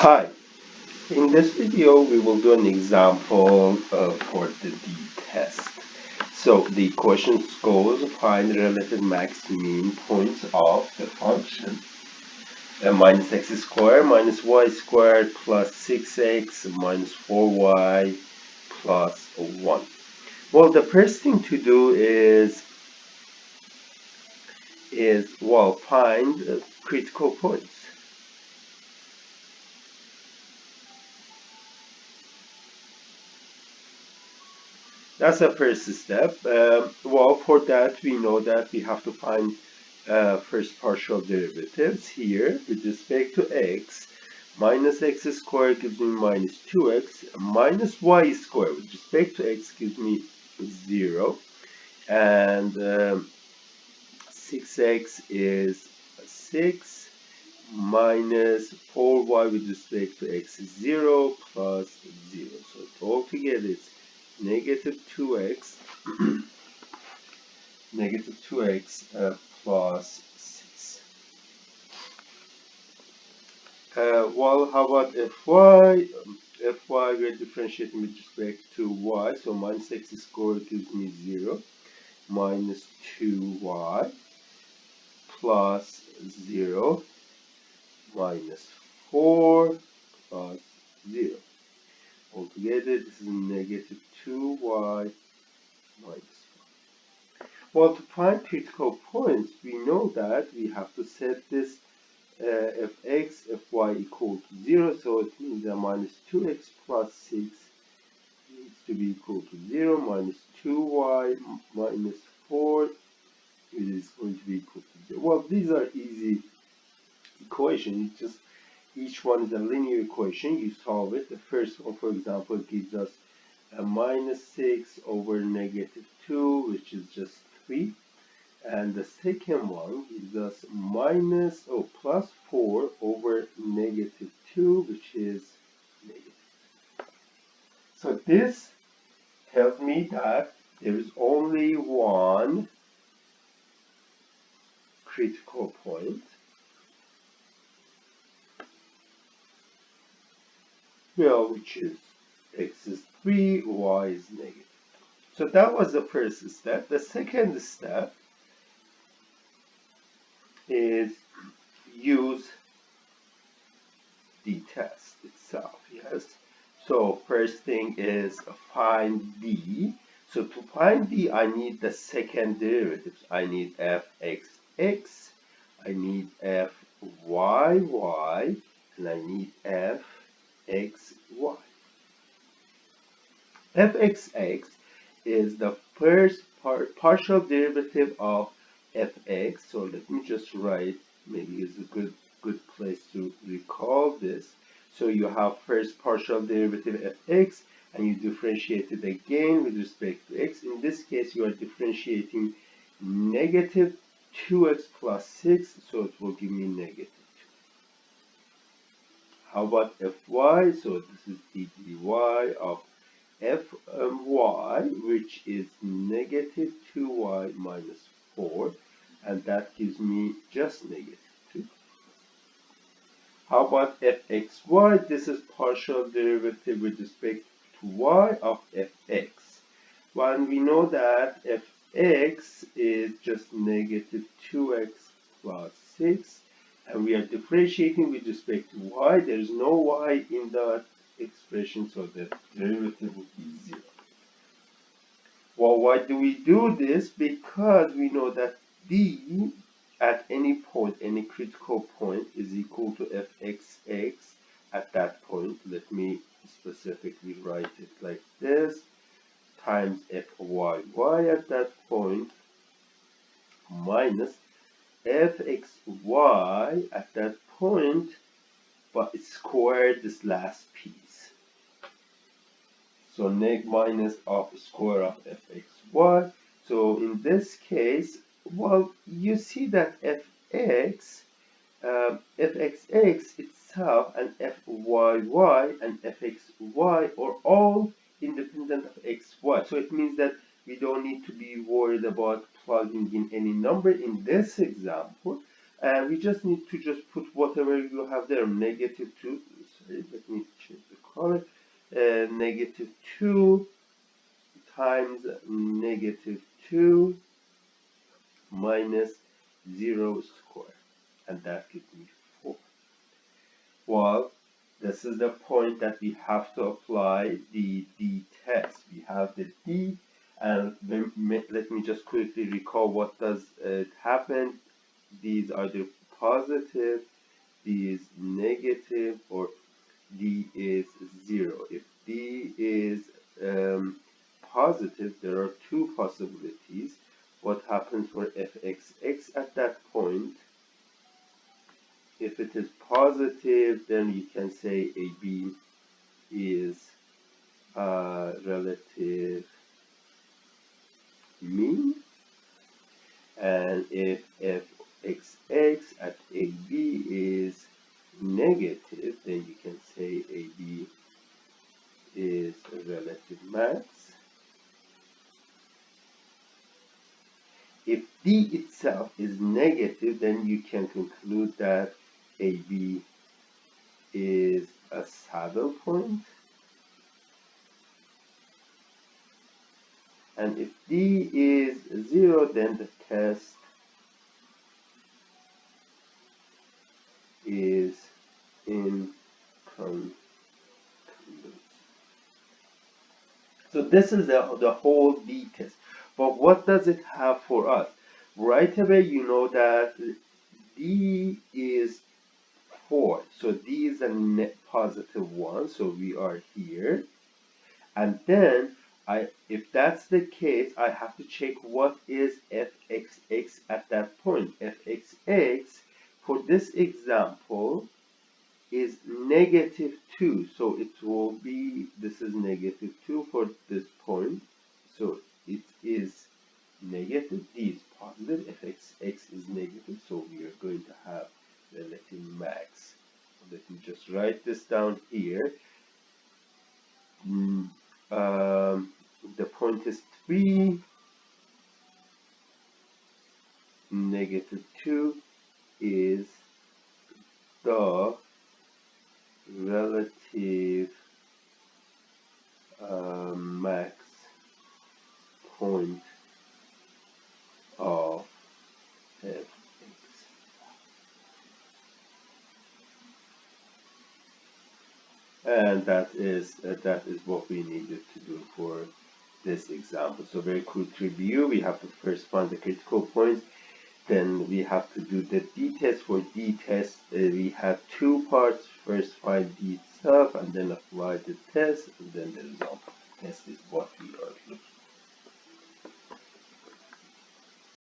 Hi, in this video we will do an example for the D test. So the question goes find the relative max mean points of the function minus x squared minus y squared plus 6x minus 4y plus 1. Well, the first thing to do is find critical points. That's the first step. For that, we know that we have to find first partial derivatives here with respect to x. Minus x squared gives me minus 2x. Minus y squared with respect to x gives me 0. And 6x is 6 minus 4y with respect to x is 0 plus 0. So altogether it's negative 2x negative 2x plus 6. How about fy? Fy we are differentiating with respect to y, so minus x squared gives me 0, minus 2y plus 0, minus 4 plus 0. Altogether, this is negative 2y minus 4. Well, to find critical points, we know that we have to set this fx, fy equal to 0, so it means that minus 2x plus 6 needs to be equal to 0, minus 2y minus 4 is going to be equal to 0. Well, these are easy equations. Each one is a linear equation. You solve it. The first one, for example, gives us a minus 6 over negative 2, which is just 3. And the second one gives us plus 4 over negative 2, which is negative. So this tells me that there is only one critical point, which is x is 3, y is negative. So that was the first step. The second step is use the test itself, yes. So first thing is find d. So to find d, I need the second derivatives. I need fxx, I need fyy, and I need fxy. fxx is the first partial derivative of fx. So let me just write, maybe it's a good place to recall this. So you have first partial derivative fx, and you differentiate it again with respect to x. In this case, you are differentiating negative 2x plus 6, so it will give me negative 2. How about fy? So this is the dy of fy, which is negative 2y minus 4, and that gives me just negative 2. How about fxy? This is partial derivative with respect to y of fx. Well, we know that fx is just negative 2x plus 6, and we are differentiating with respect to y. There is no y in that expression, so the derivative would be 0. Well, why do we do this? Because we know that d at any point, any critical point, is equal to fxx at that point. Let me specifically write it like this, times fyy at that point, minus fxy at that point, but square this last piece. So neg minus of square of fxy. So in this case, well, you see that fxx itself and fyy and fxy are all independent of xy. So it means that we don't need to be worried about plugging in any number in this example. We just need to just put whatever you have there, negative 2, sorry, let me change the color. Negative 2 times negative 2 minus 0 square, and that gives me 4. Well, this is the point that we have to apply the D test. We have the D, and let me just quickly recall what does happen. These are the positive, D is negative, or D is 0. If D is positive, there are two possibilities. What happens for fxx at that point? If it is positive, then you can say AB is relative mean, and if fxx at AB is negative, then you can say AB is relative max. If D itself is negative, then you can conclude that AB is a saddle point. And if D is 0, then the test is inconclusive. So this is the whole D test. But what does it have for us? Right away, you know that D is 4. So D is a net positive 1. So we are here. And then, if that's the case, I have to check what is fxx at that point. Fxx, for this example, is negative 2. So it will be, this is negative 2 for this point. So it is negative, D is positive, fxx is negative. So we are going to have relative max. Let me just write this down here. The point is 3, negative 2 is the relative max point of fx. And that is what we needed to do for this example. So very quick review. We have to first find the critical points. Then we have to do the D test. For D test, we have two parts. First find D itself, and then apply the test, and then the result of the test is what we are